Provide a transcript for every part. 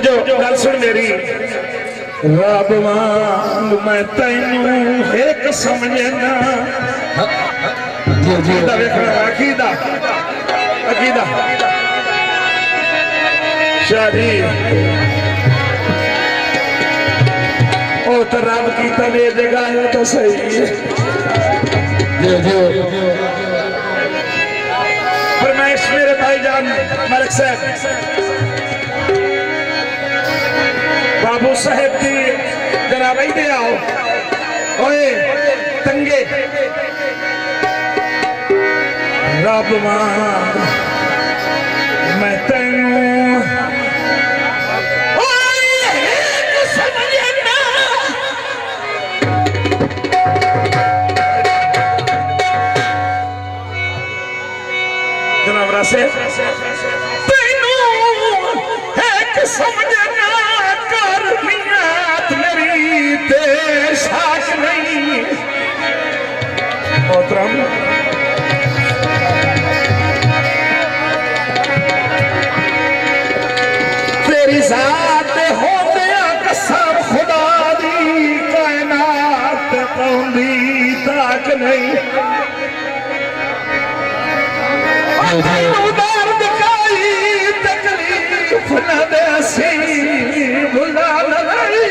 जो गल सुन मेरी रब वांग मैं तैनू एक समझना अकीदा अकीदा शादी ओ तो रब की तने जगह तो सही फरमाइश मेरे भाईजान मलिक साहब बाबू साहेब की जरा भाई दे आओ ओए तंगे रब वांग मैं तैनू से तैनू एक समझना कर नियत मेरी ते साथ नहीं मोहतरम तेरी जात हो गया कसम खुदा दी कायनात कौंदी ताक नहीं दर्द काई तकलीफ न देसी भुला लई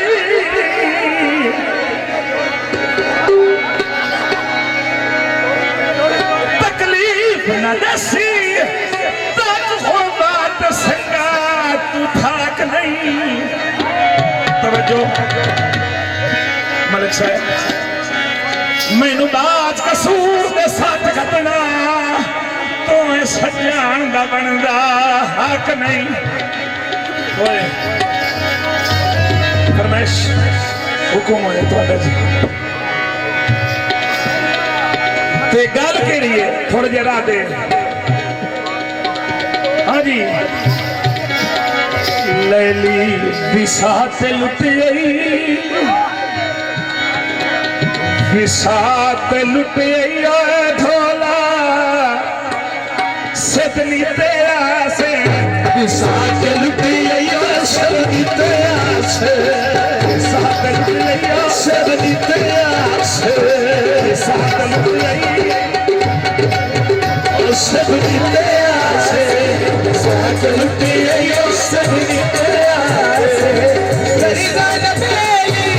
तकलीफ न देसी तक खुदात संगा तू थाक नहीं तवज्जो मलिक साहब मैनू बाज कसूर दे साथ घटना सजान का बनता हक नहीं फरमाइश हुकुम है गल केड़ी है थोड़े जे राह दे हाँ जी लैली विसात लुटियई विसात लुटियई ढोला सदनी ते आसे साथ लुटिया सदनी ते आसे साथ लुटिया सदनी ते आसे साथ लुटिया सदनी ते आसे साथ लुटिया सदनी ते आसे तेरी गाल बेली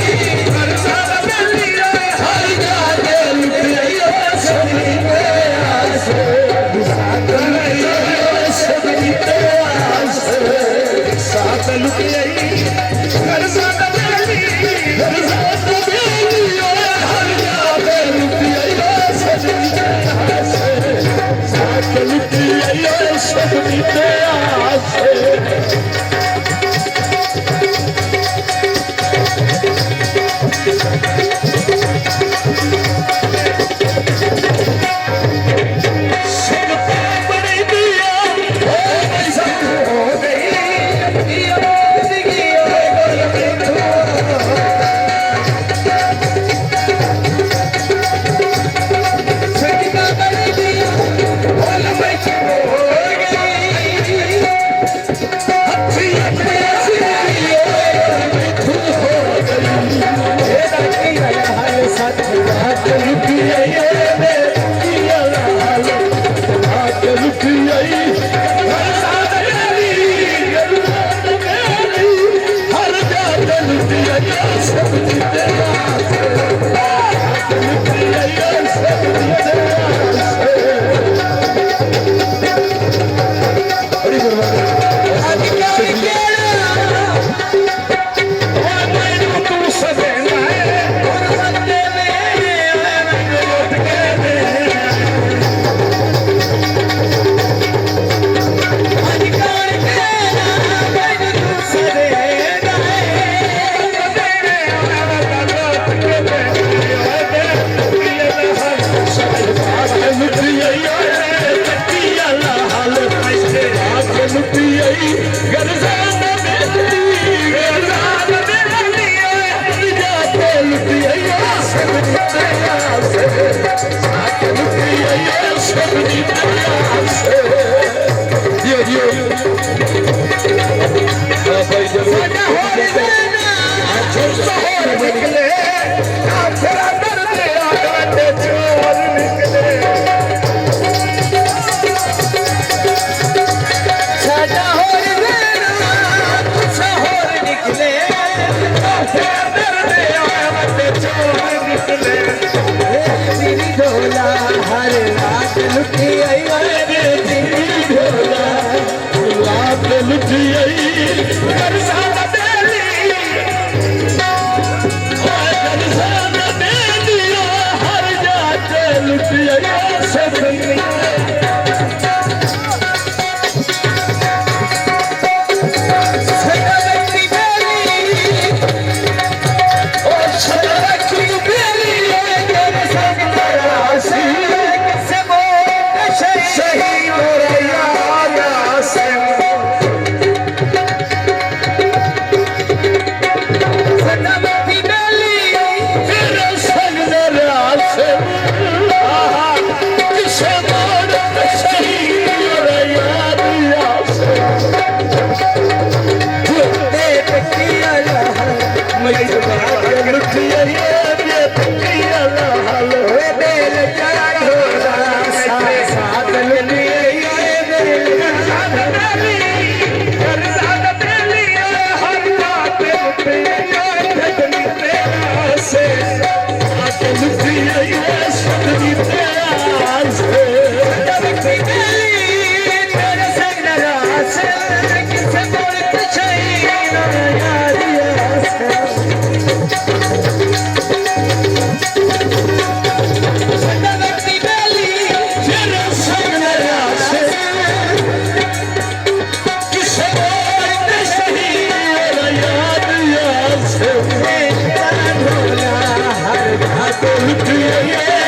हर साल बेली हर गाल लुटिया सदनी ते आसे साथ लुटियई करसा बेली करसा बेली हर याद लुटियई सजनी साथ लुटियई सजनी ते आसे Dieu. ढोला हर घाट